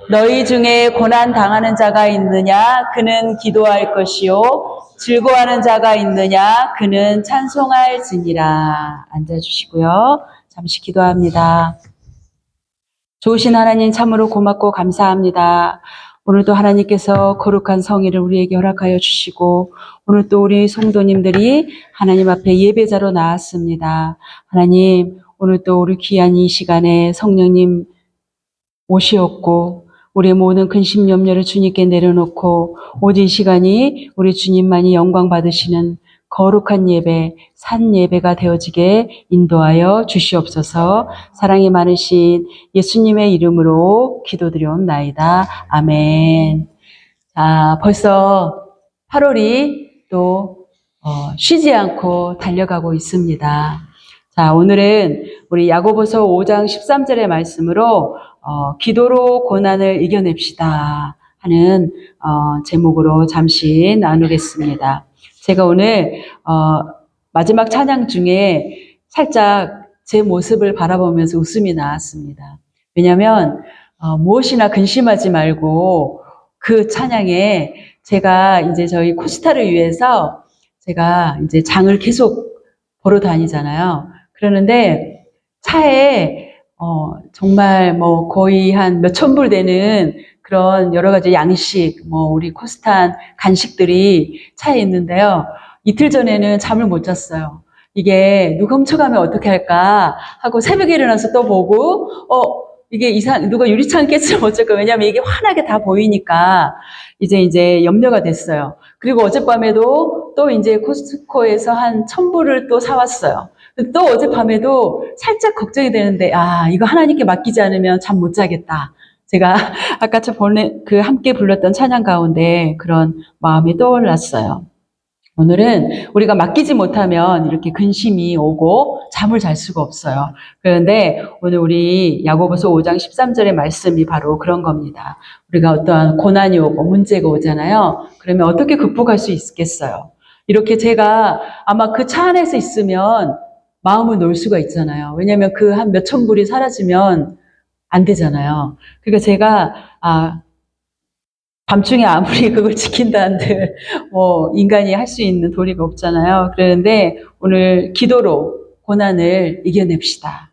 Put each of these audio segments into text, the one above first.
너희 중에 고난 당하는 자가 있느냐? 그는 기도할 것이요. 즐거워하는 자가 있느냐? 그는 찬송할지니라. 앉아주시고요. 잠시 기도합니다. 좋으신 하나님 참으로 고맙고 감사합니다. 오늘도 하나님께서 거룩한 성의를 우리에게 허락하여 주시고 오늘 또 우리 성도님들이 하나님 앞에 예배자로 나왔습니다. 하나님 오늘 또 우리 귀한 이 시간에 성령님 오시옵고 우리의 모든 근심 염려를 주님께 내려놓고 오직 이 시간이 우리 주님만이 영광 받으시는 거룩한 예배, 산 예배가 되어지게 인도하여 주시옵소서. 사랑이 많으신 예수님의 이름으로 기도드리옵나이다. 아멘. 자, 벌써 8월이 또 쉬지 않고 달려가고 있습니다. 자, 오늘은 우리 야고보서 5장 13절의 말씀으로 기도로 고난을 이겨냅시다 하는 제목으로 잠시 나누겠습니다. 제가 오늘 마지막 찬양 중에 살짝 제 모습을 바라보면서 웃음이 나왔습니다. 왜냐하면 무엇이나 근심하지 말고 그 찬양에 제가 이제 저희 코스타를 위해서 제가 이제 장을 계속 보러 다니잖아요. 그러는데 차에 정말 뭐 거의 한 몇천 불 되는 그런 여러 가지 양식, 뭐 우리 코스탄 간식들이 차에 있는데요. 이틀 전에는 잠을 못 잤어요. 이게 누가 훔쳐가면 어떻게 할까 하고 새벽에 일어나서 또 보고 이게 누가 유리창 깼으면 어쩔까. 왜냐면 이게 환하게 다 보이니까 이제 염려가 됐어요. 그리고 어젯밤에도 또 이제 코스트코에서 한 1,000불을 또 사왔어요. 또 어젯밤에도 살짝 걱정이 되는데, 이거 하나님께 맡기지 않으면 잠 못 자겠다. 제가 아까 함께 불렀던 찬양 가운데 그런 마음이 떠올랐어요. 오늘은 우리가 맡기지 못하면 이렇게 근심이 오고 잠을 잘 수가 없어요. 그런데 오늘 우리 야고보서 5장 13절의 말씀이 바로 그런 겁니다. 우리가 어떠한 고난이 오고 문제가 오잖아요. 그러면 어떻게 극복할 수 있겠어요? 이렇게 제가 아마 그 차 안에서 있으면 마음을 놓을 수가 있잖아요. 왜냐하면 그 한 몇천 불이 사라지면 안 되잖아요. 그러니까 제가 밤중에 아무리 그걸 지킨다 한들 인간이 할 수 있는 도리가 없잖아요. 그런데 오늘 기도로 고난을 이겨냅시다.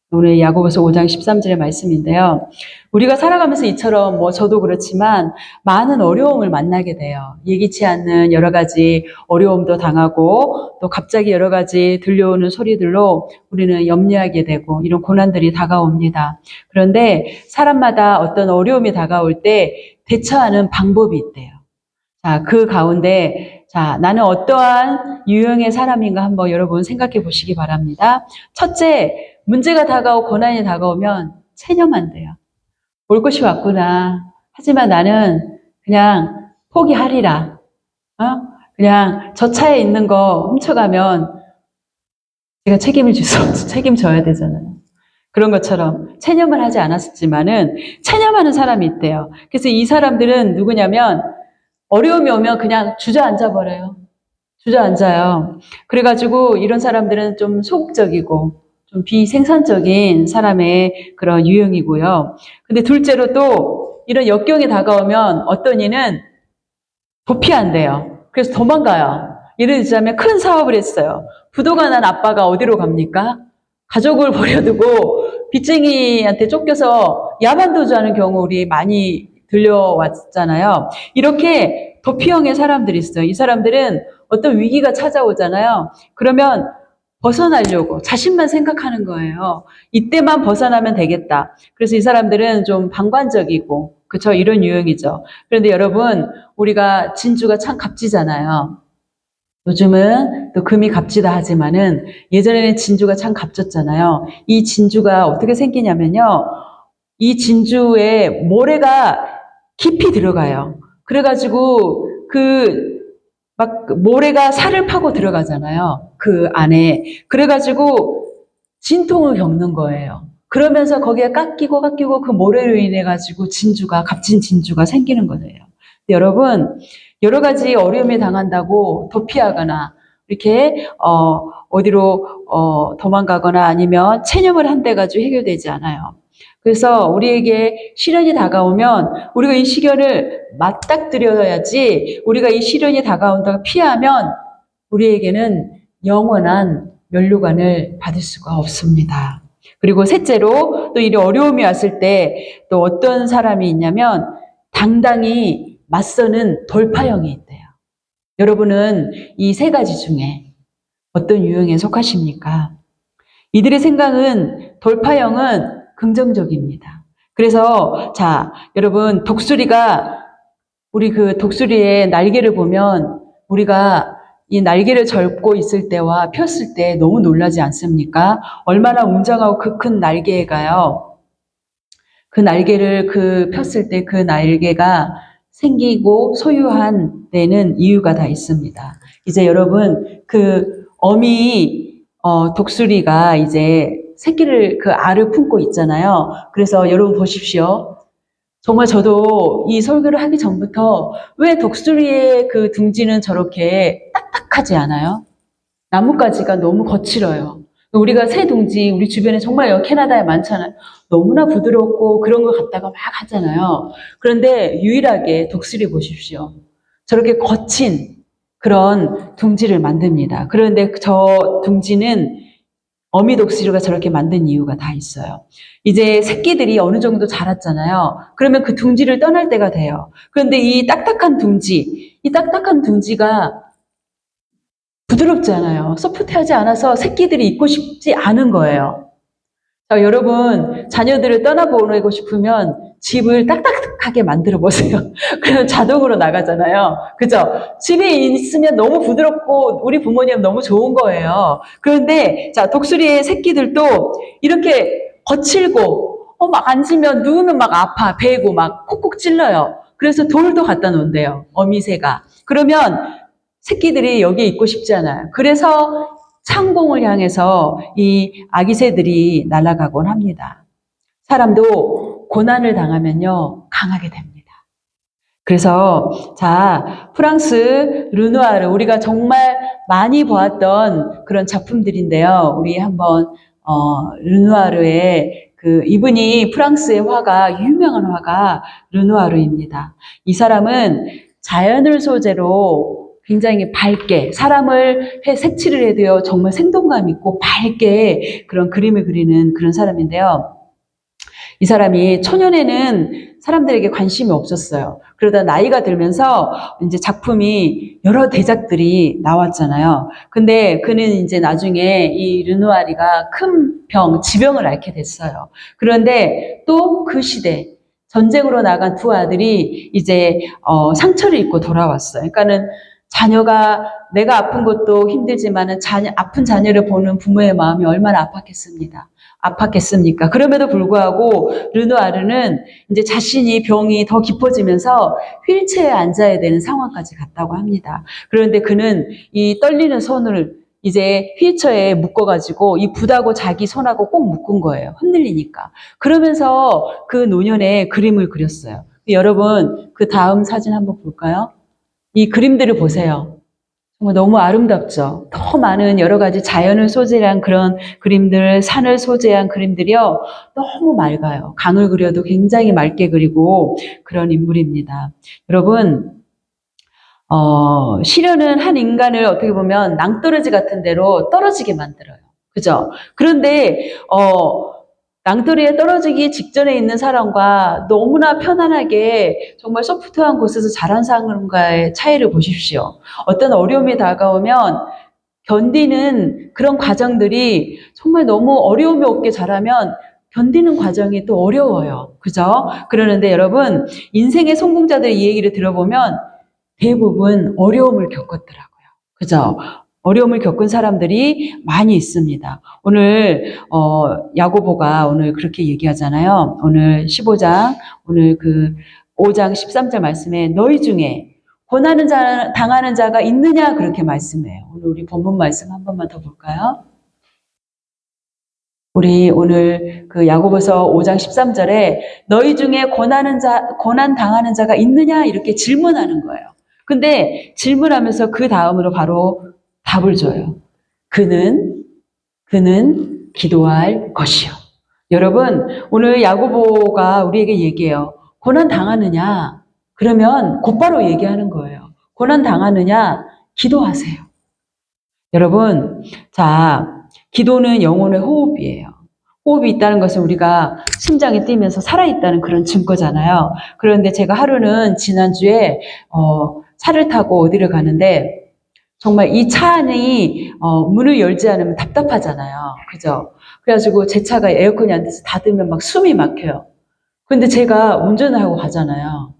오늘 야고보서 5장 13절의 말씀인데요. 우리가 살아가면서 이처럼 저도 그렇지만 많은 어려움을 만나게 돼요. 예기치 않는 여러 가지 어려움도 당하고 또 갑자기 여러 가지 들려오는 소리들로 우리는 염려하게 되고 이런 고난들이 다가옵니다. 그런데 사람마다 어떤 어려움이 다가올 때 대처하는 방법이 있대요. 자, 그 가운데 나는 어떠한 유형의 사람인가 한번 여러분 생각해 보시기 바랍니다. 첫째, 문제가 다가오고 고난이 다가오면 체념한 돼요. 올 것이 왔구나. 하지만 나는 그냥 포기하리라. 그냥 저 차에 있는 거 훔쳐가면 제가 책임져야 되잖아요. 그런 것처럼 체념을 하지 않았지만은 체념하는 사람이 있대요. 그래서 이 사람들은 누구냐면 어려움이 오면 그냥 주저앉아 버려요. 주저앉아요. 그래가지고 이런 사람들은 좀 소극적이고 좀 비생산적인 사람의 그런 유형이고요. 근데 둘째로 또 이런 역경이 다가오면 어떤 이는 도피한대요. 그래서 도망가요. 예를 들자면 큰 사업을 했어요. 부도가 난 아빠가 어디로 갑니까? 가족을 버려두고 빚쟁이한테 쫓겨서 야반도주하는 경우 우리 많이 들려왔잖아요. 이렇게 도피형의 사람들이 있어요. 이 사람들은 어떤 위기가 찾아오잖아요. 그러면 벗어나려고 자신만 생각하는 거예요. 이때만 벗어나면 되겠다. 그래서 이 사람들은 좀 방관적이고 그쵸? 이런 유형이죠. 그런데 여러분 우리가 진주가 참 값지잖아요. 요즘은 또 금이 값지다 하지만은 예전에는 진주가 참 값졌잖아요. 이 진주가 어떻게 생기냐면요. 이 진주에 모래가 깊이 들어가요. 그래가지고 모래가 살을 파고 들어가잖아요. 그 안에. 그래가지고 진통을 겪는 거예요. 그러면서 거기에 깎이고 그 모래로 인해가지고 값진 진주가 생기는 거예요. 여러분, 여러 가지 어려움이 당한다고 도피하거나 이렇게 어디로 도망가거나 아니면 체념을 한대 가지고 해결되지 않아요. 그래서 우리에게 시련이 다가오면 우리가 이 시련을 맞닥뜨려야지, 우리가 이 시련이 다가온다고 피하면 우리에게는 영원한 면류관을 받을 수가 없습니다. 그리고 셋째로 또 이 어려움이 왔을 때 또 어떤 사람이 있냐면 당당히 맞서는 돌파형이 있대요. 여러분은 이 세 가지 중에 어떤 유형에 속하십니까? 이들의 생각은 돌파형은 긍정적입니다. 그래서 자, 여러분 독수리가 우리 그 독수리의 날개를 보면 우리가 이 날개를 절고 있을 때와 폈을 때 너무 놀라지 않습니까? 얼마나 웅장하고 그 큰 날개가요. 그 날개를 폈을 때 그 날개가 생기고 소유한 데는 이유가 다 있습니다. 이제 여러분 독수리가 이제 새끼를 알을 품고 있잖아요. 그래서 여러분 보십시오. 정말 저도 이 설교를 하기 전부터 왜 독수리의 그 둥지는 저렇게 딱딱하지 않아요? 나뭇가지가 너무 거칠어요. 우리가 새 둥지, 우리 주변에 정말 여기 캐나다에 많잖아요. 너무나 부드럽고 그런 거 갖다가 막 하잖아요. 그런데 유일하게 독수리 보십시오. 저렇게 거친 그런 둥지를 만듭니다. 그런데 저 둥지는 어미 독수리가 저렇게 만든 이유가 다 있어요. 이제 새끼들이 어느 정도 자랐잖아요. 그러면 그 둥지를 떠날 때가 돼요. 그런데 이 딱딱한 둥지가 부드럽지 않아요. 소프트하지 않아서 새끼들이 있고 싶지 않은 거예요. 자, 여러분, 자녀들을 떠나보내고 싶으면 집을 딱딱하게 만들어 보세요. 그러면 자동으로 나가잖아요. 그죠? 집에 있으면 너무 부드럽고 우리 부모님 너무 좋은 거예요. 그런데, 자, 독수리의 새끼들도 이렇게 거칠고, 막 앉으면, 누우면 막 아파, 베고 막 콕콕 찔러요. 그래서 돌도 갖다 놓은대요. 어미새가. 그러면 새끼들이 여기에 있고 싶지 않아요. 그래서 창공을 향해서 이 아기 새들이 날아가곤 합니다. 사람도 고난을 당하면요, 강하게 됩니다. 그래서 자, 프랑스 르누아르, 우리가 정말 많이 보았던 그런 작품들인데요. 우리 한번 르누아르의 이분이 프랑스의 유명한 화가 르누아르입니다. 이 사람은 자연을 소재로 굉장히 밝게 사람을 색칠을 해도요, 정말 생동감 있고 밝게 그런 그림을 그리는 그런 사람인데요. 이 사람이 초년에는 사람들에게 관심이 없었어요. 그러다 나이가 들면서 이제 작품이 여러 대작들이 나왔잖아요. 근데 그는 이제 나중에 이 르누아르가 큰 지병을 앓게 됐어요. 그런데 또 그 시대, 전쟁으로 나간 두 아들이 이제 상처를 입고 돌아왔어요. 그러니까는 자녀가 내가 아픈 것도 힘들지만은 아픈 자녀를 보는 부모의 마음이 얼마나 아팠겠습니까? 그럼에도 불구하고 르누아르는 이제 자신이 병이 더 깊어지면서 휠체어에 앉아야 되는 상황까지 갔다고 합니다. 그런데 그는 이 떨리는 손을 이제 휠체어에 묶어가지고 이 붓하고 자기 손하고 꼭 묶은 거예요. 흔들리니까. 그러면서 그 노년에 그림을 그렸어요. 여러분, 그 다음 사진 한번 볼까요? 이 그림들을 보세요. 정말 너무 아름답죠. 더 많은 여러 가지 자연을 소재한 그런 그림들, 산을 소재한 그림들이요. 너무 맑아요. 강을 그려도 굉장히 맑게 그리고 그런 인물입니다. 여러분, 시련은 한 인간을 어떻게 보면 낭떠러지 같은 데로 떨어지게 만들어요. 그죠? 그런데, 낭떠러지에 떨어지기 직전에 있는 사람과 너무나 편안하게 정말 소프트한 곳에서 자란 사람과의 차이를 보십시오. 어떤 어려움이 다가오면 견디는 그런 과정들이 정말 너무 어려움이 없게 자라면 견디는 과정이 또 어려워요. 그죠? 그러는데 여러분, 인생의 성공자들의 이 얘기를 들어보면 대부분 어려움을 겪었더라고요. 그죠? 어려움을 겪은 사람들이 많이 있습니다. 오늘 야고보가 오늘 그렇게 얘기하잖아요. 오늘 15장, 오늘 5장 13절 말씀에 너희 중에 당하는 자가 있느냐 그렇게 말씀해요. 오늘 우리 본문 말씀 한 번만 더 볼까요? 우리 오늘 야고보서 5장 13절에 너희 중에 고난 당하는 자가 있느냐 이렇게 질문하는 거예요. 근데 질문하면서 그 다음으로 바로 답을 줘요. 그는 기도할 것이요. 여러분, 오늘 야고보가 우리에게 얘기해요. 고난 당하느냐? 그러면 곧바로 얘기하는 거예요. 고난 당하느냐? 기도하세요. 여러분, 자, 기도는 영혼의 호흡이에요. 호흡이 있다는 것은 우리가 심장이 뛰면서 살아있다는 그런 증거잖아요. 그런데 제가 하루는 지난주에 차를 타고 어디를 가는데 정말 이 차 안이 문을 열지 않으면 답답하잖아요. 그죠? 그래가지고 제 차가 에어컨이 안 돼서 닫으면 막 숨이 막혀요. 근데 제가 운전을 하고 가잖아요.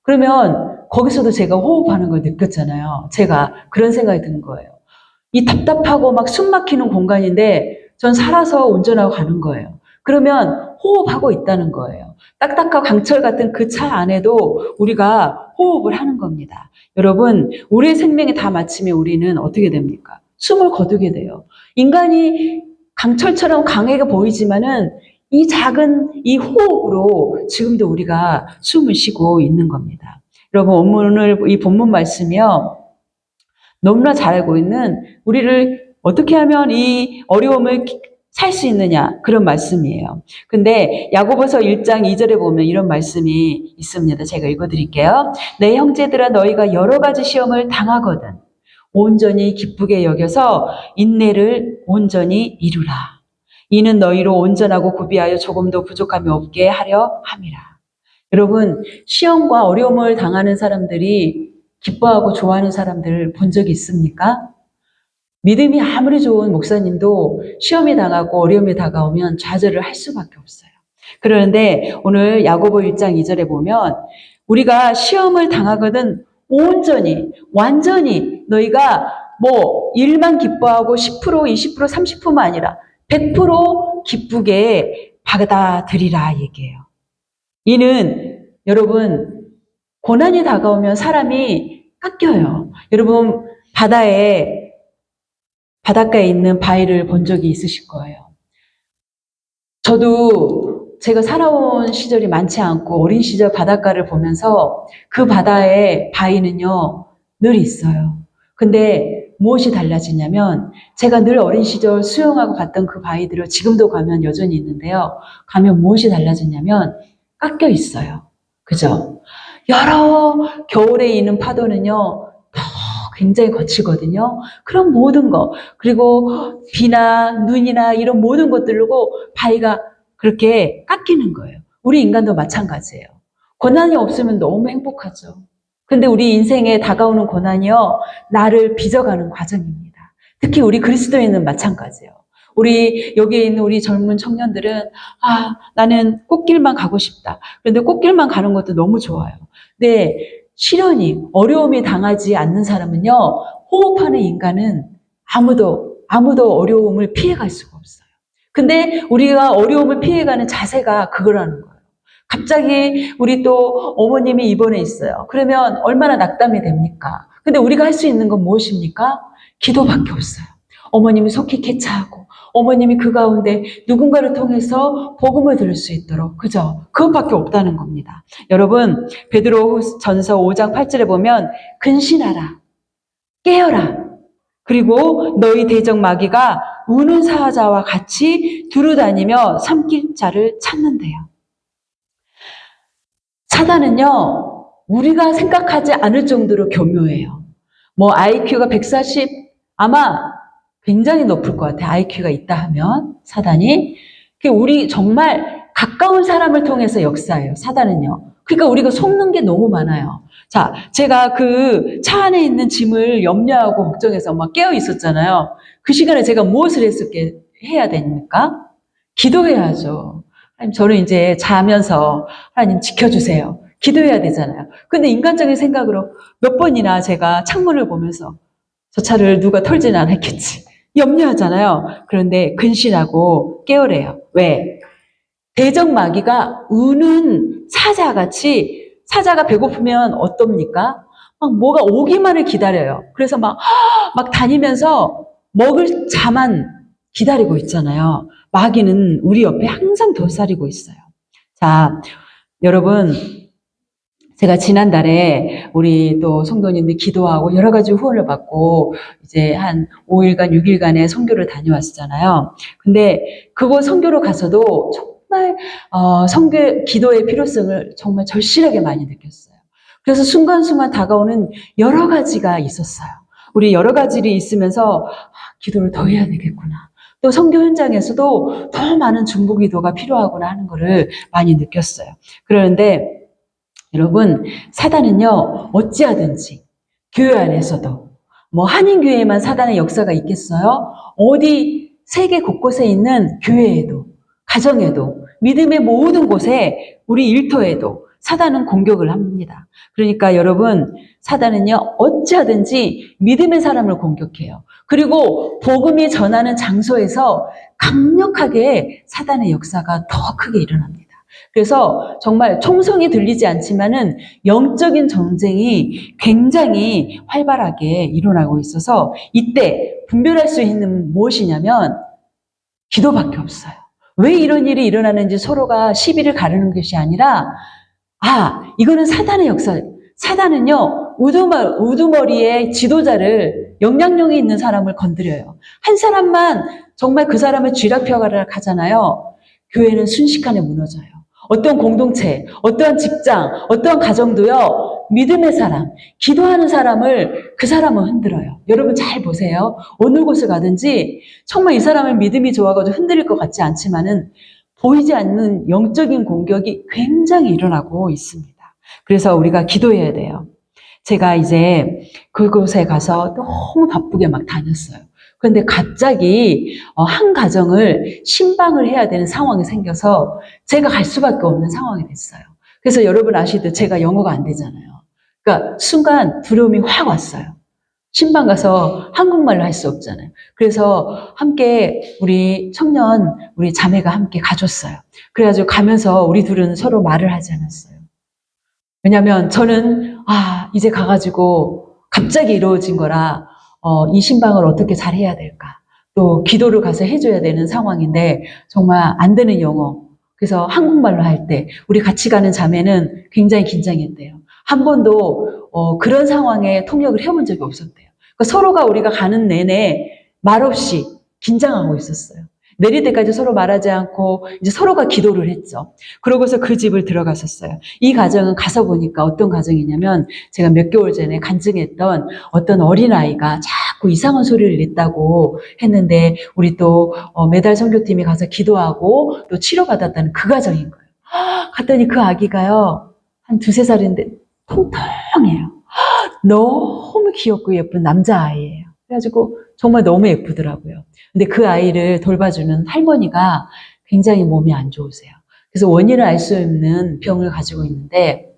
그러면 거기서도 제가 호흡하는 걸 느꼈잖아요. 제가 그런 생각이 드는 거예요. 이 답답하고 막 숨 막히는 공간인데 전 살아서 운전하고 가는 거예요. 그러면 호흡하고 있다는 거예요. 딱딱하고 강철 같은 그 차 안에도 우리가 호흡을 하는 겁니다. 여러분, 우리의 생명이 다 마치면 우리는 어떻게 됩니까? 숨을 거두게 돼요. 인간이 강철처럼 강하게 보이지만은 이 작은 이 호흡으로 지금도 우리가 숨을 쉬고 있는 겁니다. 여러분, 오늘 이 본문 말씀이요. 너무나 잘 알고 있는 우리를 어떻게 하면 이 어려움을 살 수 있느냐 그런 말씀이에요. 근데 야고보서 1장 2절에 보면 이런 말씀이 있습니다. 제가 읽어드릴게요. 내 형제들아 너희가 여러 가지 시험을 당하거든 온전히 기쁘게 여겨서 인내를 온전히 이루라. 이는 너희로 온전하고 구비하여 조금도 부족함이 없게 하려 함이라. 여러분, 시험과 어려움을 당하는 사람들이 기뻐하고 좋아하는 사람들 본 적이 있습니까? 믿음이 아무리 좋은 목사님도 시험이 당하고 어려움이 다가오면 좌절을 할 수밖에 없어요. 그러는데 오늘 야고보 1장 2절에 보면 우리가 시험을 당하거든 온전히 완전히 너희가 뭐 1만 기뻐하고 10% 20% 30%만 아니라 100% 기쁘게 받아들이라 얘기해요. 이는 여러분 고난이 다가오면 사람이 깎여요. 여러분 바닷가에 있는 바위를 본 적이 있으실 거예요. 저도 제가 살아온 시절이 많지 않고 어린 시절 바닷가를 보면서 그 바다에 바위는요 늘 있어요. 근데 무엇이 달라지냐면 제가 늘 어린 시절 수영하고 봤던 그 바위들을 지금도 가면 여전히 있는데요. 가면 무엇이 달라지냐면 깎여 있어요. 그죠? 여러 겨울에 있는 파도는요 굉장히 거칠거든요. 그런 모든 거 그리고 비나 눈이나 이런 모든 것들로 바위가 그렇게 깎이는 거예요. 우리 인간도 마찬가지예요. 고난이 없으면 너무 행복하죠. 근데 우리 인생에 다가오는 고난이요 나를 빚어가는 과정입니다. 특히 우리 그리스도인은 마찬가지예요. 우리 여기에 있는 우리 젊은 청년들은 나는 꽃길만 가고 싶다. 그런데 꽃길만 가는 것도 너무 좋아요. 근데 시련이 어려움이 당하지 않는 사람은요 호흡하는 인간은 아무도 어려움을 피해갈 수가 없어요. 근데 우리가 어려움을 피해가는 자세가 그거라는 거예요. 갑자기 우리 또 어머님이 입원해 있어요. 그러면 얼마나 낙담이 됩니까? 근데 우리가 할 수 있는 건 무엇입니까? 기도밖에 없어요. 어머님이 속히 쾌차하고 어머님이 그 가운데 누군가를 통해서 복음을 들을 수 있도록 그죠? 그것밖에 없다는 겁니다. 여러분 베드로전서 5장 8절에 보면 근신하라 깨어라 그리고 너희 대적 마귀가 우는 사자와 같이 두루다니며 삼킬 자를 찾는데요. 사단은요 우리가 생각하지 않을 정도로 교묘해요. 뭐 IQ가 140 아마 굉장히 높을 것 같아요. IQ가 있다 하면 사단이 우리 정말 가까운 사람을 통해서 역사해요. 사단은요. 그러니까 우리가 속는 게 너무 많아요. 자, 제가 그 차 안에 있는 짐을 염려하고 걱정해서 막 깨어 있었잖아요. 그 시간에 제가 무엇을 해야 됩니까? 기도해야죠. 하나님, 저는 이제 자면서 하나님 지켜주세요. 기도해야 되잖아요. 근데 인간적인 생각으로 몇 번이나 제가 창문을 보면서 저 차를 누가 털지는 않았겠지. 염려하잖아요. 그런데 근신하고 깨어래요. 왜? 대적 마귀가 우는 사자같이 사자가 배고프면 어떻습니까? 막 뭐가 오기만을 기다려요. 그래서 막 다니면서 먹을 자만 기다리고 있잖아요. 마귀는 우리 옆에 항상 도사리고 있어요. 자, 여러분, 제가 지난달에 우리 또 성도님들 기도하고 여러 가지 후원을 받고 이제 한 5일간, 6일간의 선교를 다녀왔잖아요. 근데 그곳 선교로 가서도 정말 기도의 필요성을 정말 절실하게 많이 느꼈어요. 그래서 순간순간 다가오는 여러 가지가 있었어요. 우리 여러 가지를 있으면서 기도를 더 해야 되겠구나. 또 선교 현장에서도 더 많은 중보 기도가 필요하구나 하는 거를 많이 느꼈어요. 그런데 여러분, 사단은요, 어찌하든지 교회 안에서도 뭐 한인교회에만 사단의 역사가 있겠어요? 어디 세계 곳곳에 있는 교회에도, 가정에도, 믿음의 모든 곳에, 우리 일터에도 사단은 공격을 합니다. 그러니까 여러분, 사단은요, 어찌하든지 믿음의 사람을 공격해요. 그리고 복음이 전하는 장소에서 강력하게 사단의 역사가 더 크게 일어납니다. 그래서 정말 총성이 들리지 않지만은 영적인 전쟁이 굉장히 활발하게 일어나고 있어서 이때 분별할 수 있는 무엇이냐면 기도밖에 없어요. 왜 이런 일이 일어나는지 서로가 시비를 가르는 것이 아니라 이거는 사단의 역사. 사단은요, 우두머리의 지도자를 영향력이 있는 사람을 건드려요. 한 사람만 정말 그 사람을 쥐락펴가락 하잖아요. 교회는 순식간에 무너져요. 어떤 공동체, 어떠한 직장, 어떠한 가정도요, 믿음의 사람, 기도하는 사람을 그 사람은 흔들어요. 여러분 잘 보세요. 어느 곳을 가든지 정말 이 사람을 믿음이 좋아가지고 흔들릴 것 같지 않지만은 보이지 않는 영적인 공격이 굉장히 일어나고 있습니다. 그래서 우리가 기도해야 돼요. 제가 이제 그곳에 가서 너무 바쁘게 막 다녔어요. 그런데 갑자기 한 가정을 신방을 해야 되는 상황이 생겨서 제가 갈 수밖에 없는 상황이 됐어요. 그래서 여러분 아시듯 제가 영어가 안 되잖아요. 그러니까 순간 두려움이 확 왔어요. 신방 가서 한국말로 할 수 없잖아요. 그래서 함께 우리 자매가 함께 가줬어요. 그래가지고 가면서 우리 둘은 서로 말을 하지 않았어요. 왜냐면 저는 이제 가가지고 갑자기 이루어진 거라 이 신방을 어떻게 잘 해야 될까. 또 기도를 가서 해줘야 되는 상황인데 정말 안 되는 영어. 그래서 한국말로 할 때 우리 같이 가는 자매는 굉장히 긴장했대요. 한 번도 그런 상황에 통역을 해본 적이 없었대요. 그러니까 서로가 우리가 가는 내내 말없이 긴장하고 있었어요. 내릴 때까지 서로 말하지 않고 이제 서로가 기도를 했죠. 그러고서 그 집을 들어갔었어요. 이 가정은 가서 보니까 어떤 가정이냐면 제가 몇 개월 전에 간증했던 어떤 어린아이가 자꾸 이상한 소리를 냈다고 했는데 우리 또 매달 선교팀이 가서 기도하고 또 치료받았다는 그 가정인 거예요. 갔더니 그 아기가요. 한 2~3살인데 통통해요. 너무 귀엽고 예쁜 남자아이예요. 그래가지고 정말 너무 예쁘더라고요. 근데 그 아이를 돌봐주는 할머니가 굉장히 몸이 안 좋으세요. 그래서 원인을 알 수 없는 병을 가지고 있는데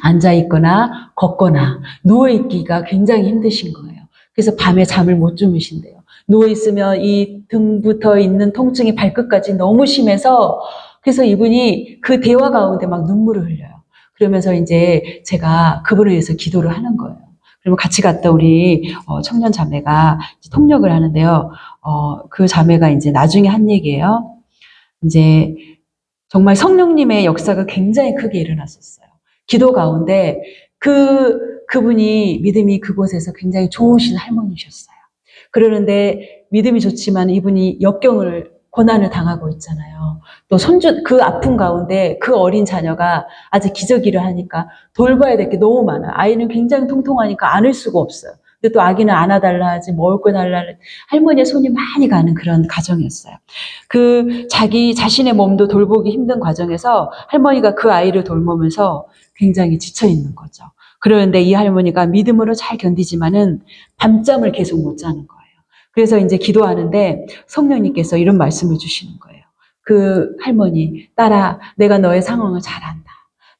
앉아있거나 걷거나 누워있기가 굉장히 힘드신 거예요. 그래서 밤에 잠을 못 주무신대요. 누워있으면 이 등부터 있는 통증이 발끝까지 너무 심해서 그래서 이분이 그 대화 가운데 막 눈물을 흘려요. 그러면서 이제 제가 그분을 위해서 기도를 하는 거예요. 그러면 같이 갔다 우리 청년 자매가 통역을 하는데요. 그 자매가 이제 나중에 한 얘기예요. 이제 정말 성령님의 역사가 굉장히 크게 일어났었어요. 기도 가운데 그분이 믿음이 그곳에서 굉장히 좋으신 할머니셨어요. 그러는데 믿음이 좋지만 이분이 고난을 당하고 있잖아요. 또 그 아픔 가운데 그 어린 자녀가 아직 기저귀를 하니까 돌봐야 될 게 너무 많아요. 아이는 굉장히 통통하니까 안을 수가 없어요. 근데 또 아기는 안아달라 하지 먹을 거 달라 하지 할머니의 손이 많이 가는 그런 가정이었어요. 자기 자신의 몸도 돌보기 힘든 과정에서 할머니가 그 아이를 돌보면서 굉장히 지쳐있는 거죠. 그런데 이 할머니가 믿음으로 잘 견디지만은 밤잠을 계속 못 자는 거예요. 그래서 이제 기도하는데 성령님께서 이런 말씀을 주시는 거예요. 그 할머니, 딸아, 내가 너의 상황을 잘 안다.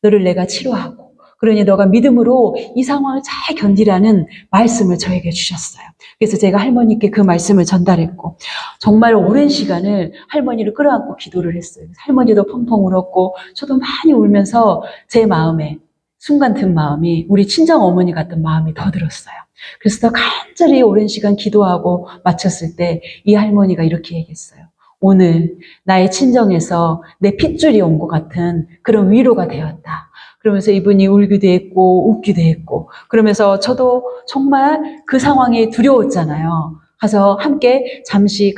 너를 내가 치료하고 그러니 너가 믿음으로 이 상황을 잘 견디라는 말씀을 저에게 주셨어요. 그래서 제가 할머니께 그 말씀을 전달했고 정말 오랜 시간을 할머니를 끌어안고 기도를 했어요. 할머니도 펑펑 울었고 저도 많이 울면서 제 마음에 순간 든 마음이 우리 친정 어머니 같은 마음이 더 들었어요. 그래서 더 간절히 오랜 시간 기도하고 마쳤을 때 이 할머니가 이렇게 얘기했어요. 오늘 나의 친정에서 내 핏줄이 온 것 같은 그런 위로가 되었다. 그러면서 이분이 울기도 했고 웃기도 했고 그러면서 저도 정말 그 상황이 두려웠잖아요. 가서 함께 잠시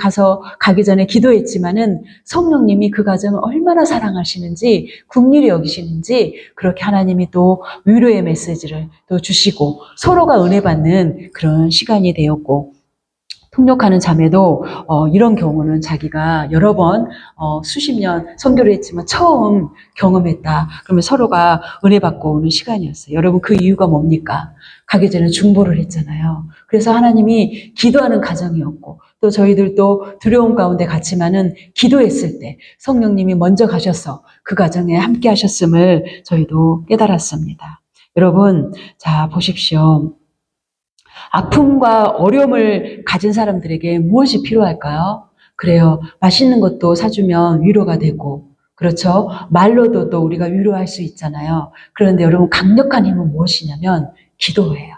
가기 전에 기도했지만은 성령님이 그 가정을 얼마나 사랑하시는지, 긍휼히 여기시는지, 그렇게 하나님이 또 위로의 메시지를 또 주시고 서로가 은혜 받는 그런 시간이 되었고, 통역하는 자매도 이런 경우는 자기가 여러 번 수십 년 선교를 했지만 처음 경험했다. 그러면 서로가 은혜 받고 오는 시간이었어요. 여러분, 그 이유가 뭡니까? 가기 전에 중보를 했잖아요. 그래서 하나님이 기도하는 가정이었고, 또 저희들도 두려움 가운데 갔지만은 기도했을 때 성령님이 먼저 가셔서 그 가정에 함께 하셨음을 저희도 깨달았습니다. 여러분, 자 보십시오. 아픔과 어려움을 가진 사람들에게 무엇이 필요할까요? 그래요. 맛있는 것도 사주면 위로가 되고, 그렇죠? 말로도 또 우리가 위로할 수 있잖아요. 그런데 여러분, 강력한 힘은 무엇이냐면 기도예요.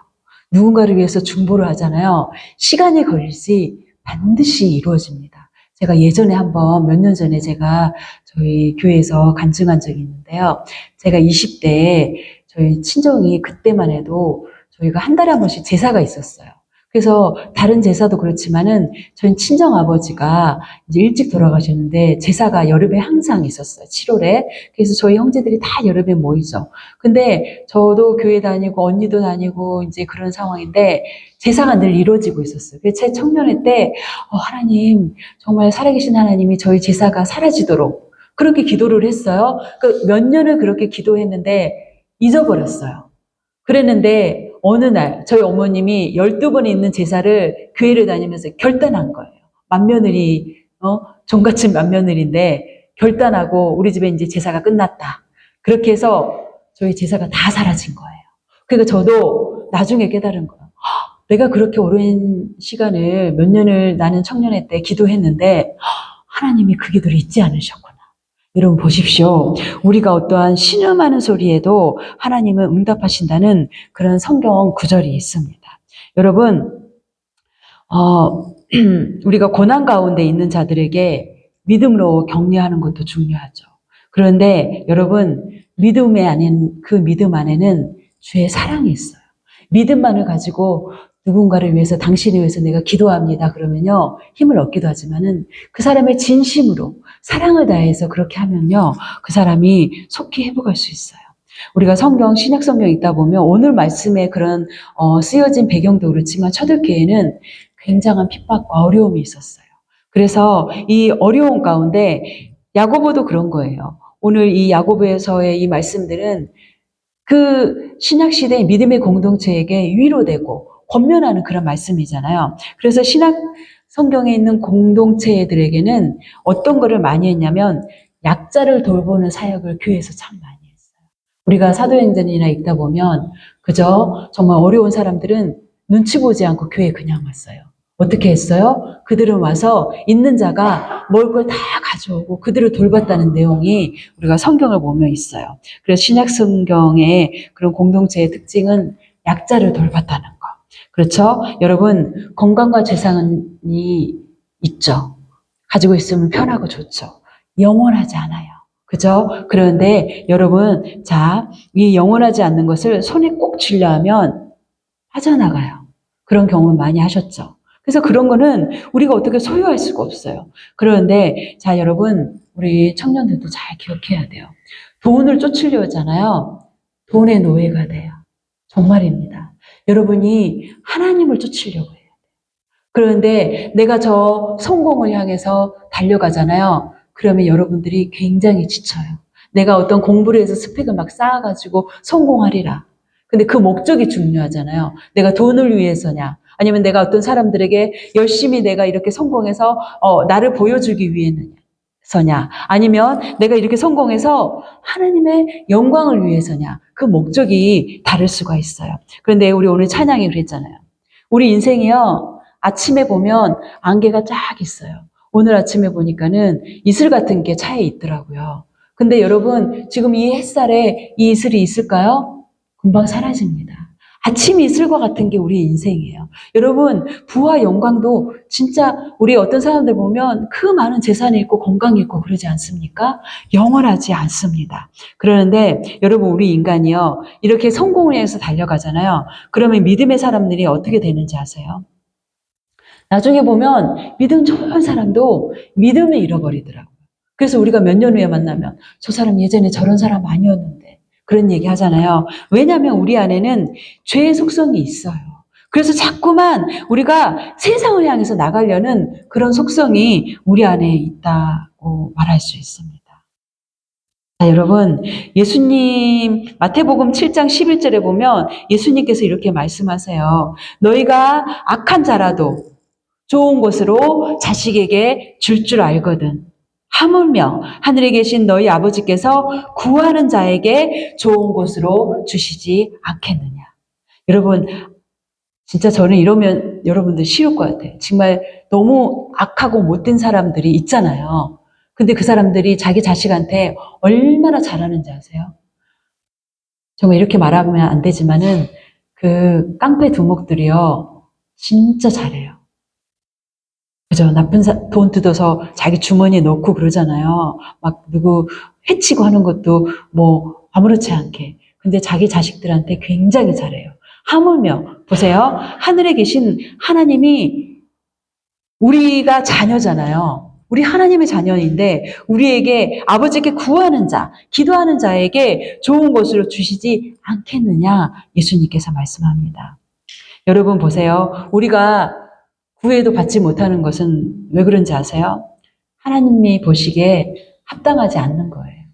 누군가를 위해서 중보를 하잖아요. 시간이 걸릴지 반드시 이루어집니다. 제가 예전에 한번 몇 년 전에 제가 저희 교회에서 간증한 적이 있는데요. 제가 20대에 저희 친정이 그때만 해도 저희가 한 달에 한 번씩 제사가 있었어요. 그래서 다른 제사도 그렇지만은 저희 친정 아버지가 이제 일찍 돌아가셨는데 제사가 여름에 항상 있었어요. 7월에. 그래서 저희 형제들이 다 여름에 모이죠. 근데 저도 교회 다니고 언니도 다니고 이제 그런 상황인데 제사가 늘 이루어지고 있었어요. 그래서 제 청년회 때 하나님, 정말 살아계신 하나님이 저희 제사가 사라지도록 그렇게 기도를 했어요. 그 몇 년을 그렇게 기도했는데 잊어버렸어요. 그랬는데 어느 날 저희 어머님이 12번에 있는 제사를 교회를 다니면서 결단한 거예요. 맏며느리, 종갓집 맏며느리인데 결단하고 우리 집에 이제 제사가 끝났다. 그렇게 해서 저희 제사가 다 사라진 거예요. 그러니까 저도 나중에 깨달은 거예요. 내가 그렇게 오랜 시간을 몇 년을 나는 청년회 때 기도했는데 하나님이 그 기도를 잊지 않으셨구나. 여러분 보십시오. 우리가 어떠한 신음하는 소리에도 하나님은 응답하신다는 그런 성경 구절이 있습니다. 여러분, 우리가 고난 가운데 있는 자들에게 믿음으로 격려하는 것도 중요하죠. 그런데 여러분, 그 믿음 안에는 주의 사랑이 있어요. 믿음만을 가지고 누군가를 위해서, 당신을 위해서 내가 기도합니다. 그러면요, 힘을 얻기도 하지만은 그 사람의 진심으로 사랑을 다해서 그렇게 하면요, 그 사람이 속히 회복할 수 있어요. 우리가 신약 성경 읽다 보면 오늘 말씀에 그런 쓰여진 배경도 그렇지만 초대교회는 굉장한 핍박과 어려움이 있었어요. 그래서 이 어려움 가운데 야고보도 그런 거예요. 오늘 이 야고보에서의 이 말씀들은 그 신약 시대의 믿음의 공동체에게 위로되고 권면하는 그런 말씀이잖아요. 그래서 신약 성경에 있는 공동체들에게는 어떤 거를 많이 했냐면 약자를 돌보는 사역을 교회에서 참 많이 했어요. 우리가 사도행전이나 읽다 보면 그저 정말 어려운 사람들은 눈치 보지 않고 교회에 그냥 왔어요. 어떻게 했어요? 그들은 와서 있는 자가 먹을 걸 다 가져오고 그들을 돌봤다는 내용이 우리가 성경을 보면 있어요. 그래서 신약 성경의 그런 공동체의 특징은 약자를 돌봤다는 거. 그렇죠? 여러분, 건강과 재산이 있죠. 가지고 있으면 편하고 좋죠. 영원하지 않아요. 그죠? 그런데 여러분, 자, 이 영원하지 않는 것을 손에 꼭 쥐려 하면 빠져나가요. 그런 경험 많이 하셨죠? 그래서 그런 거는 우리가 어떻게 소유할 수가 없어요. 그런데 자, 여러분, 우리 청년들도 잘 기억해야 돼요. 돈을 쫓으려 하잖아요. 돈의 노예가 돼요. 정말입니다. 여러분이 하나님을 쫓으려고 해요. 그런데 내가 저 성공을 향해서 달려가잖아요. 그러면 여러분들이 굉장히 지쳐요. 내가 어떤 공부를 해서 스펙을 막 쌓아가지고 성공하리라. 근데 그 목적이 중요하잖아요. 내가 돈을 위해서냐, 아니면 내가 어떤 사람들에게 열심히 내가 이렇게 성공해서 나를 보여주기 위해서냐, 아니면 내가 이렇게 성공해서 하나님의 영광을 위해서냐. 그 목적이 다를 수가 있어요. 그런데 우리 오늘 찬양이 그랬잖아요. 우리 인생이요, 아침에 보면 안개가 쫙 있어요. 오늘 아침에 보니까는 이슬 같은 게 차에 있더라고요. 근데 여러분, 지금 이 햇살에 이 이슬이 있을까요? 금방 사라집니다. 아침 이슬과 같은 게 우리 인생이에요. 여러분, 부와 영광도 진짜 우리 어떤 사람들 보면 그 많은 재산이 있고 건강이 있고 그러지 않습니까? 영원하지 않습니다. 그러는데 여러분, 우리 인간이요, 이렇게 성공을 해서 달려가잖아요. 그러면 믿음의 사람들이 어떻게 되는지 아세요? 나중에 보면 믿음 좋은 사람도 믿음을 잃어버리더라고요. 그래서 우리가 몇 년 후에 만나면 저 사람 예전에 저런 사람 아니었는데 그런 얘기 하잖아요. 왜냐하면 우리 안에는 죄의 속성이 있어요. 그래서 자꾸만 우리가 세상을 향해서 나가려는 그런 속성이 우리 안에 있다고 말할 수 있습니다. 자, 여러분, 예수님, 마태복음 7장 11절에 보면 예수님께서 이렇게 말씀하세요. 너희가 악한 자라도 좋은 것으로 자식에게 줄 줄 알거든. 하물며 하늘에 계신 너희 아버지께서 구하는 자에게 좋은 것으로 주시지 않겠느냐. 여러분, 진짜 저는 이러면 여러분들 쉬울 것 같아요. 정말 너무 악하고 못된 사람들이 있잖아요. 근데 그 사람들이 자기 자식한테 얼마나 잘하는지 아세요? 정말 이렇게 말하면 안 되지만은 그 깡패 두목들이요. 진짜 잘해요. 그죠? 나쁜 돈 뜯어서 자기 주머니에 넣고 그러잖아요. 막 누구 해치고 하는 것도 뭐 아무렇지 않게. 근데 자기 자식들한테 굉장히 잘해요. 하물며 보세요. 하늘에 계신 하나님이 우리가 자녀잖아요. 우리 하나님의 자녀인데 우리에게 아버지께 구하는 자, 기도하는 자에게 좋은 것으로 주시지 않겠느냐 예수님께서 말씀합니다. 여러분 보세요. 우리가 구해도 받지 못하는 것은 왜 그런지 아세요? 하나님이 보시기에 합당하지 않는 거예요.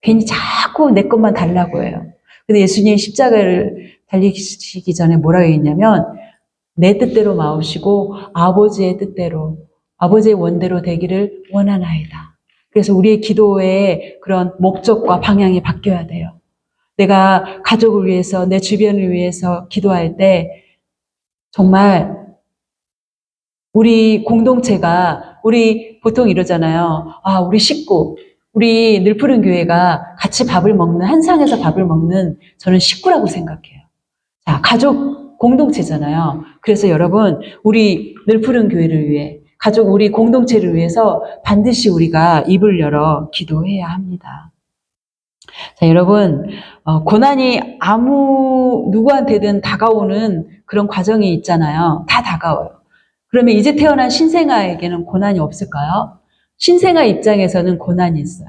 괜히 자꾸 내 것만 달라고 해요. 근데 예수님이 십자가를 달리시기 전에 뭐라고 했냐면 내 뜻대로 마옵시고 아버지의 뜻대로 아버지의 원대로 되기를 원하나이다. 그래서 우리의 기도의 그런 목적과 방향이 바뀌어야 돼요. 내가 가족을 위해서 내 주변을 위해서 기도할 때 정말 우리 공동체가 우리 보통 이러잖아요. 아, 우리 식구, 우리 늘푸른 교회가 같이 밥을 먹는 한 상에서 밥을 먹는 저는 식구라고 생각해요. 자, 가족 공동체잖아요. 그래서 여러분, 우리 늘푸른 교회를 위해 가족 우리 공동체를 위해서 반드시 우리가 입을 열어 기도해야 합니다. 자, 여러분, 고난이 누구한테든 다가오는 그런 과정이 있잖아요. 다 다가와요. 그러면 이제 태어난 신생아에게는 고난이 없을까요? 신생아 입장에서는 고난이 있어요.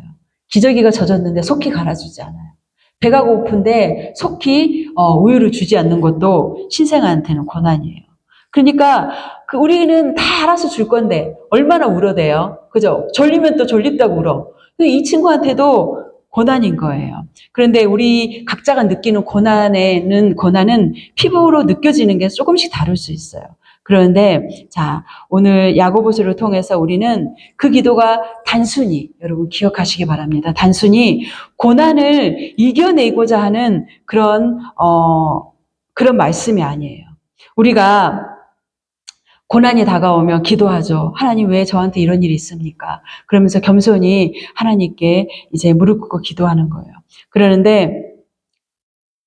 기저귀가 젖었는데 속히 갈아주지 않아요. 배가 고픈데 속히 우유를 주지 않는 것도 신생아한테는 고난이에요. 그러니까 우리는 다 알아서 줄 건데 얼마나 울어대요. 그죠? 졸리면 또 졸립다고 울어. 이 친구한테도 고난인 거예요. 그런데 우리 각자가 느끼는 고난은 피부로 느껴지는 게 조금씩 다를 수 있어요. 그런데 자, 오늘 야고보서를 통해서 우리는 그 기도가 단순히 여러분 기억하시기 바랍니다. 단순히 고난을 이겨내고자 하는 그런 말씀이 아니에요. 우리가 고난이 다가오면 기도하죠. 하나님 왜 저한테 이런 일이 있습니까? 그러면서 겸손히 하나님께 이제 무릎 꿇고 기도하는 거예요. 그러는데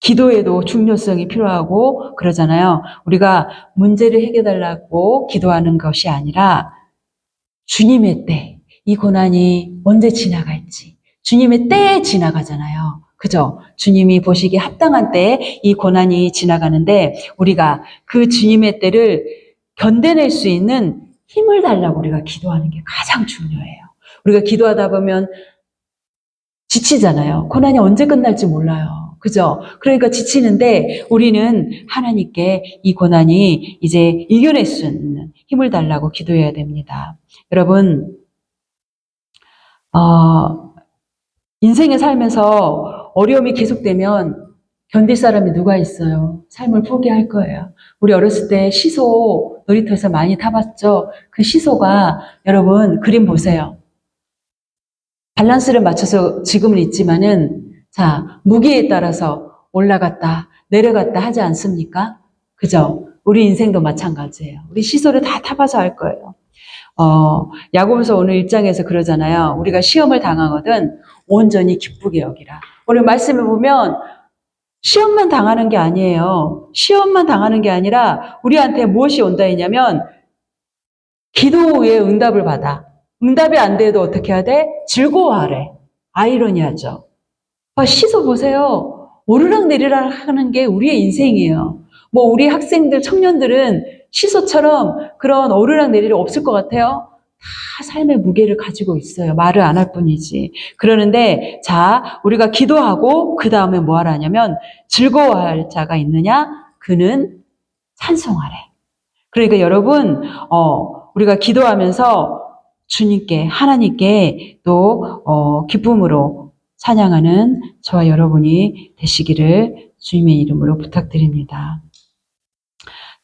기도에도 중요성이 필요하고 그러잖아요. 우리가 문제를 해결해달라고 기도하는 것이 아니라 주님의 때, 이 고난이 언제 지나갈지 주님의 때에 지나가잖아요. 그죠? 주님이 보시기에 합당한 때에 이 고난이 지나가는데 우리가 그 주님의 때를 견뎌낼 수 있는 힘을 달라고 우리가 기도하는 게 가장 중요해요. 우리가 기도하다 보면 지치잖아요. 고난이 언제 끝날지 몰라요. 그죠? 그러니까 지치는데 우리는 하나님께 이 고난이 이제 이겨낼 수 있는 힘을 달라고 기도해야 됩니다. 여러분, 인생에 살면서 어려움이 계속되면 견딜 사람이 누가 있어요? 삶을 포기할 거예요. 우리 어렸을 때 시소 놀이터에서 많이 타봤죠? 그 시소가 여러분 그림 보세요. 밸런스를 맞춰서 지금은 있지만은 자, 무게에 따라서 올라갔다 내려갔다 하지 않습니까? 그죠? 우리 인생도 마찬가지예요. 우리 시소를 다 타봐서 알 거예요. 야고보서 오늘 1장에서 그러잖아요. 우리가 시험을 당하거든 온전히 기쁘게 여기라. 오늘 말씀을 보면 시험만 당하는 게 아니에요. 시험만 당하는 게 아니라 우리한테 무엇이 온다 했냐면 기도의 응답을 받아. 응답이 안 돼도 어떻게 해야 돼? 즐거워하래. 아이러니하죠. 시소 보세요. 오르락내리락 하는 게 우리의 인생이에요. 뭐 우리 학생들, 청년들은 시소처럼 그런 오르락 내리락 없을 것 같아요? 다 삶의 무게를 가지고 있어요. 말을 안 할 뿐이지. 그러는데 자, 우리가 기도하고 그 다음에 뭐 하라 하냐면 즐거워할 자가 있느냐? 그는 찬송하래. 그러니까 여러분 우리가 기도하면서 주님께 하나님께 또 기쁨으로 찬양하는 저와 여러분이 되시기를 주님의 이름으로 부탁드립니다.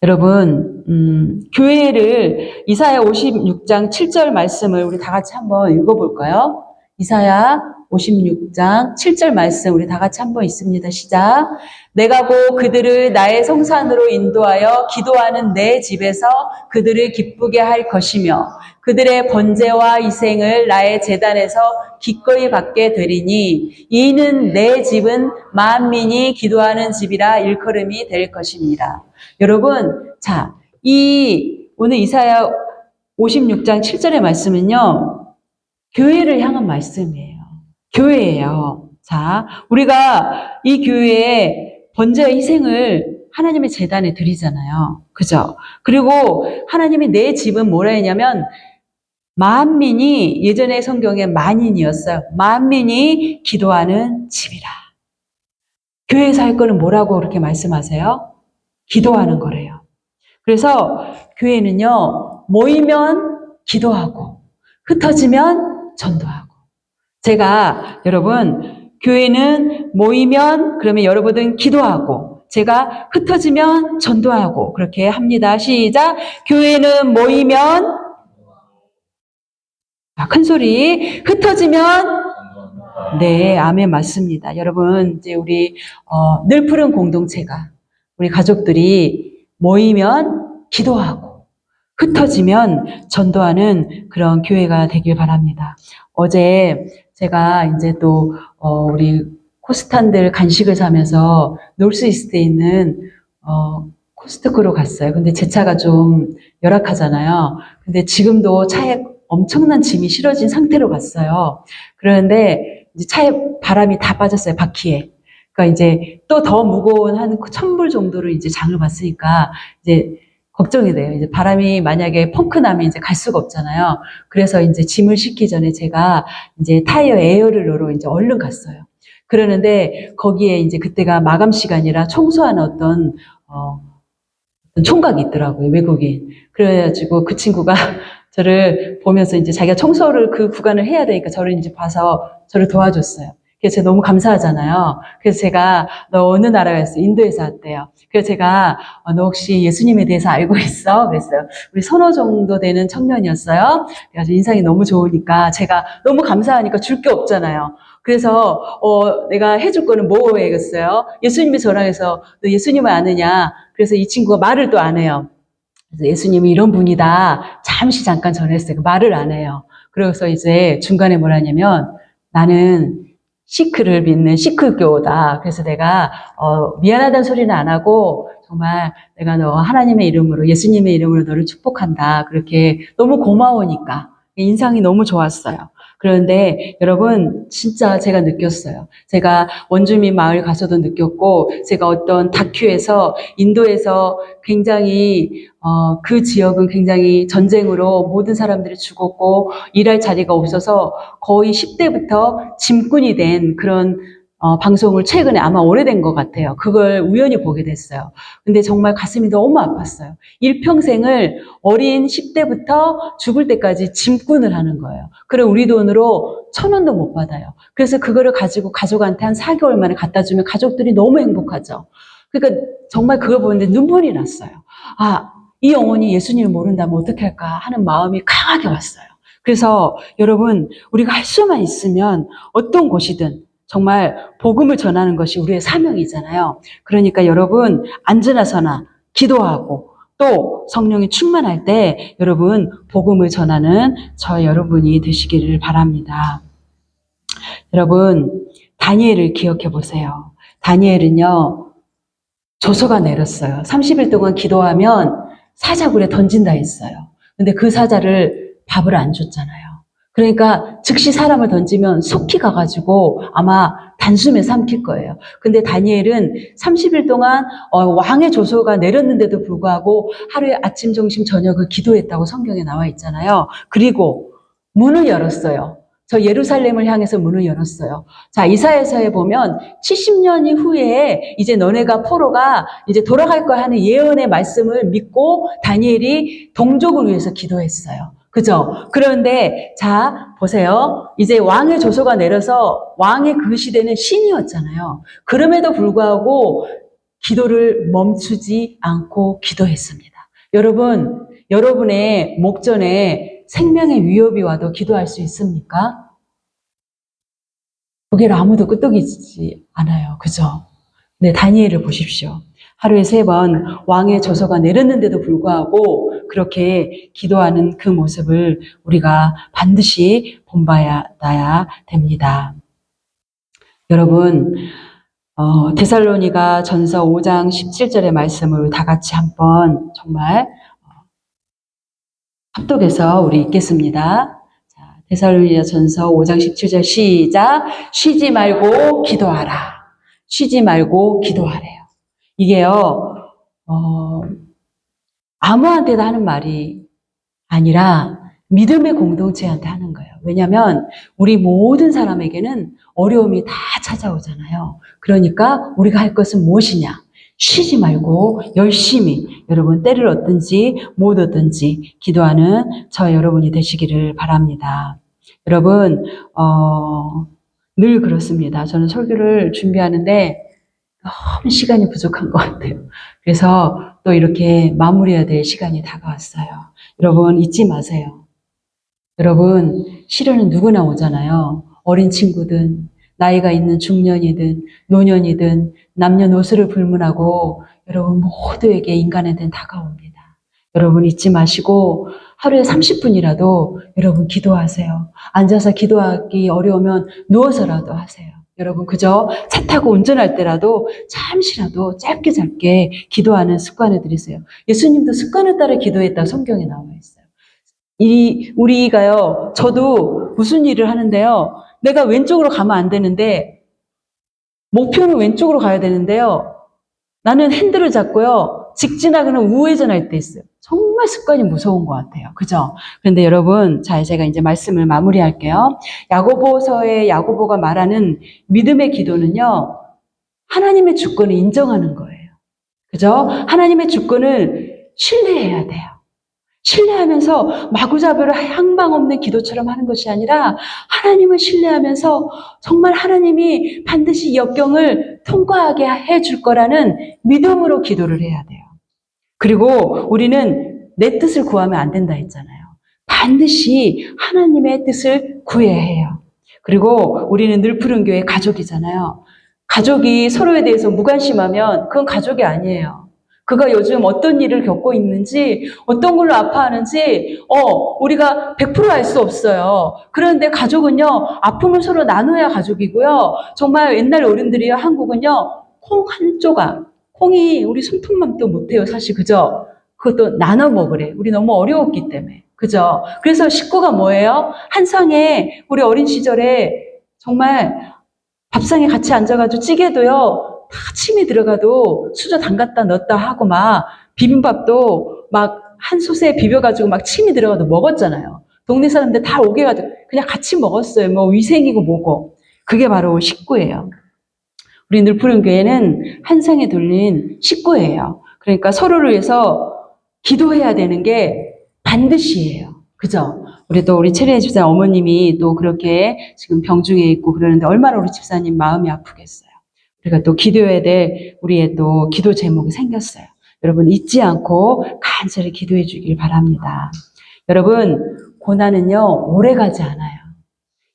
여러분 교회를 이사야 56장 7절 말씀을 우리 다 같이 한번 읽어볼까요? 이사야 56장 7절 말씀 우리 다 같이 한번 읽습니다. 시작. 내가 곧 그들을 나의 성산으로 인도하여 기도하는 내 집에서 그들을 기쁘게 할 것이며 그들의 번제와 희생을 나의 제단에서 기꺼이 받게 되리니 이는 내 집은 만민이 기도하는 집이라 일컬음이 될 것입니다. 여러분, 자, 오늘 이사야 56장 7절의 말씀은요, 교회를 향한 말씀이에요. 교회예요. 자, 우리가 이 교회에 번제와 희생을 하나님의 제단에 드리잖아요. 그죠? 그리고 하나님이 내 집은 뭐라 했냐면, 만민이, 예전에 성경에 만인이었어요. 만민이 기도하는 집이라. 교회에서 할 거는 뭐라고 그렇게 말씀하세요? 기도하는 거래요. 그래서 교회는요, 모이면 기도하고, 흩어지면 전도하고. 제가 여러분, 교회는 모이면 그러면 여러분은 기도하고, 제가 흩어지면 전도하고, 그렇게 합니다. 시작. 교회는 모이면, 큰 소리, 흩어지면, 네, 아멘, 맞습니다. 여러분, 이제 우리, 늘 푸른 공동체가, 우리 가족들이 모이면 기도하고, 흩어지면 전도하는 그런 교회가 되길 바랍니다. 어제 제가 이제 또, 우리 코스탄들 간식을 사면서 놀스이스트에 있는, 코스트코로 갔어요. 근데 제 차가 좀 열악하잖아요. 근데 지금도 차에 엄청난 짐이 실어진 상태로 갔어요. 그런데 이제 차에 바람이 다 빠졌어요, 바퀴에. 그러니까 이제 또 더 무거운 한 1,000불 정도를 이제 장을 봤으니까 이제 걱정이 돼요. 이제 바람이 만약에 펑크 나면 이제 갈 수가 없잖아요. 그래서 이제 짐을 싣기 전에 제가 이제 타이어 에어를 넣으러 이제 얼른 갔어요. 그러는데 거기에 이제 그때가 마감 시간이라 청소하는 어떤 총각이 있더라고요, 외국인. 그래가지고 그 친구가 저를 보면서 이제 자기가 청소를 그 구간을 해야 되니까 저를 이제 봐서 저를 도와줬어요. 그래서 제가 너무 감사하잖아요. 그래서 제가 너 어느 나라에 왔어? 인도에서 왔대요. 그래서 제가 너 혹시 예수님에 대해서 알고 있어? 그랬어요. 우리 서너 정도 되는 청년이었어요. 그래서 인상이 너무 좋으니까 제가 너무 감사하니까 줄 게 없잖아요. 그래서 내가 해줄 거는 뭐 해야겠어요? 예수님이 저랑 해서 너 예수님을 아느냐? 그래서 이 친구가 말을 또 안 해요. 그래서 예수님이 이런 분이다. 잠깐 전했어요. 말을 안 해요. 그래서 이제 중간에 뭐라 하냐면 나는 시크를 믿는 시크교다. 그래서 내가 미안하다는 소리는 안 하고 정말 내가 너 하나님의 이름으로 예수님의 이름으로 너를 축복한다. 그렇게 너무 고마우니까 인상이 너무 좋았어요. 그런데 여러분 진짜 제가 느꼈어요. 제가 원주민 마을 가서도 느꼈고 제가 어떤 다큐에서 인도에서 굉장히 그 지역은 굉장히 전쟁으로 모든 사람들이 죽었고 일할 자리가 없어서 거의 10대부터 짐꾼이 된 그런 방송을 최근에 아마 오래된 것 같아요. 그걸 우연히 보게 됐어요. 근데 정말 가슴이 너무 아팠어요. 일평생을 어린 10대부터 죽을 때까지 짐꾼을 하는 거예요. 그래 우리 돈으로 1,000원도 못 받아요. 그래서 그거를 가지고 가족한테 한 4개월 만에 갖다 주면 가족들이 너무 행복하죠. 그러니까 정말 그걸 보는데 눈물이 났어요. 이 영혼이 예수님을 모른다면 어떻게 할까 하는 마음이 강하게 왔어요. 그래서 여러분 우리가 할 수만 있으면 어떤 곳이든 정말 복음을 전하는 것이 우리의 사명이잖아요. 그러니까 여러분 앉으나 서나 기도하고 또 성령이 충만할 때 여러분 복음을 전하는 저 여러분이 되시기를 바랍니다. 여러분 다니엘을 기억해 보세요. 다니엘은요 조서가 내렸어요. 30일 동안 기도하면 사자굴에 던진다 했어요. 근데 그 사자를 밥을 안 줬잖아요. 그러니까 즉시 사람을 던지면 속히 가가지고 아마 단숨에 삼킬 거예요. 근데 다니엘은 30일 동안 왕의 조서가 내렸는데도 불구하고 하루에 아침, 점심, 저녁을 기도했다고 성경에 나와 있잖아요. 그리고 문을 열었어요. 저 예루살렘을 향해서 문을 열었어요. 자, 이사야서에 보면 70년 이후에 이제 너네가 포로가 이제 돌아갈 거야 하는 예언의 말씀을 믿고 다니엘이 동족을 위해서 기도했어요. 그죠? 그런데 자, 보세요. 이제 왕의 조서가 내려서 왕의 그 시대는 신이었잖아요. 그럼에도 불구하고 기도를 멈추지 않고 기도했습니다. 여러분, 여러분의 목전에 생명의 위협이 와도 기도할 수 있습니까? 고개를 아무도 끄덕이지 않아요. 그죠? 네, 다니엘을 보십시오. 하루에 3번 왕의 조서가 내렸는데도 불구하고 그렇게 기도하는 그 모습을 우리가 반드시 본받아야 됩니다. 여러분, 데살로니가 전서 5장 17절의 말씀을 다 같이 한번 정말 합독해서 우리 읽겠습니다. 자, 데살로니가 전서 5장 17절 시작. 쉬지 말고 기도하라. 쉬지 말고 기도하래요. 이게요, 아무한테도 하는 말이 아니라 믿음의 공동체한테 하는 거예요. 왜냐하면 우리 모든 사람에게는 어려움이 다 찾아오잖아요. 그러니까 우리가 할 것은 무엇이냐? 쉬지 말고 열심히 여러분 때를 얻든지 못 얻든지 기도하는 저 여러분이 되시기를 바랍니다. 여러분 늘 그렇습니다. 저는 설교를 준비하는데 너무 시간이 부족한 것 같아요. 그래서 또 이렇게 마무리해야 될 시간이 다가왔어요. 여러분 잊지 마세요. 여러분 시련은 누구나 오잖아요. 어린 친구든 나이가 있는 중년이든 노년이든 남녀노소를 불문하고 여러분 모두에게 인간에겐 다가옵니다. 여러분 잊지 마시고 하루에 30분이라도 여러분 기도하세요. 앉아서 기도하기 어려우면 누워서라도 하세요. 여러분 그저 차 타고 운전할 때라도 잠시라도 짧게 기도하는 습관을 들이세요. 예수님도 습관을 따라 기도했다 성경에 나와 있어요. 우리가요, 저도 무슨 일을 하는데요, 내가 왼쪽으로 가면 안 되는데, 목표는 왼쪽으로 가야 되는데요, 나는 핸들을 잡고요, 직진하거나 우회전할 때 있어요. 정말 습관이 무서운 것 같아요. 그죠? 그런데 여러분, 자, 제가 이제 말씀을 마무리할게요. 야고보서의 야고보가 말하는 믿음의 기도는요, 하나님의 주권을 인정하는 거예요. 그죠? 하나님의 주권을 신뢰해야 돼요. 신뢰하면서 마구잡이로 향방 없는 기도처럼 하는 것이 아니라 하나님을 신뢰하면서 정말 하나님이 반드시 이 역경을 통과하게 해줄 거라는 믿음으로 기도를 해야 돼요. 그리고 우리는 내 뜻을 구하면 안 된다 했잖아요. 반드시 하나님의 뜻을 구해야 해요. 그리고 우리는 늘 푸른 교회 가족이잖아요. 가족이 서로에 대해서 무관심하면 그건 가족이 아니에요. 그가 요즘 어떤 일을 겪고 있는지, 어떤 걸로 아파하는지, 우리가 100% 알 수 없어요. 그런데 가족은요, 아픔을 서로 나눠야 가족이고요. 정말 옛날 어른들이요, 한국은요, 콩 한 조각, 콩이 우리 손톱만도 못해요, 사실, 그죠? 그것도 나눠 먹으래. 우리 너무 어려웠기 때문에. 그죠? 그래서 식구가 뭐예요? 한 상에, 우리 어린 시절에 정말 밥상에 같이 앉아가지고 찌개도요, 다 침이 들어가도 수저 담갔다 넣었다 하고 막 비빔밥도 막 한 솥에 비벼가지고 막 침이 들어가도 먹었잖아요. 동네 사람들 다 오게 가지고 그냥 같이 먹었어요. 뭐 위생이고 뭐고. 그게 바로 식구예요. 우리 늘푸른 교회는 한 상에 돌린 식구예요. 그러니까 서로를 위해서 기도해야 되는 게 반드시예요. 그죠? 우리 체리의 집사님 어머님이 또 그렇게 지금 병중에 있고 그러는데 얼마나 우리 집사님 마음이 아프겠어요. 우리가 또 기도해야 될 우리의 또 기도 제목이 생겼어요. 여러분 잊지 않고 간절히 기도해 주길 바랍니다. 여러분 고난은요 오래 가지 않아요.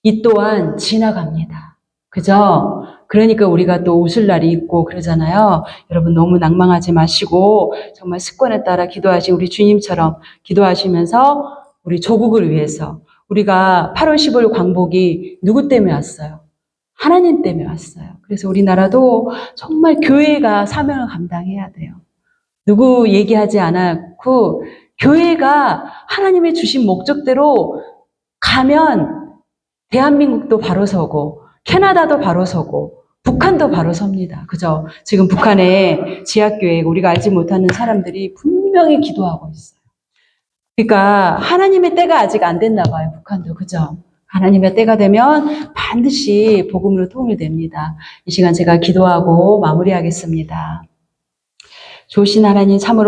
이 또한 지나갑니다. 그죠? 그러니까 우리가 또 웃을 날이 있고 그러잖아요. 여러분 너무 낭망하지 마시고 정말 습관에 따라 기도하신 우리 주님처럼 기도하시면서 우리 조국을 위해서 우리가 8월 15일 광복이 누구 때문에 왔어요? 하나님 때문에 왔어요. 그래서 우리나라도 정말 교회가 사명을 감당해야 돼요. 누구 얘기하지 않고 교회가 하나님의 주신 목적대로 가면 대한민국도 바로 서고 캐나다도 바로 서고 북한도 바로 섭니다. 그죠? 지금 북한의 지하교회 우리가 알지 못하는 사람들이 분명히 기도하고 있어요. 그러니까 하나님의 때가 아직 안 됐나 봐요. 북한도. 그죠? 하나님의 때가 되면 반드시 복음으로 통일됩니다. 이 시간 제가 기도하고 마무리하겠습니다. 좋으신 하나님 참으로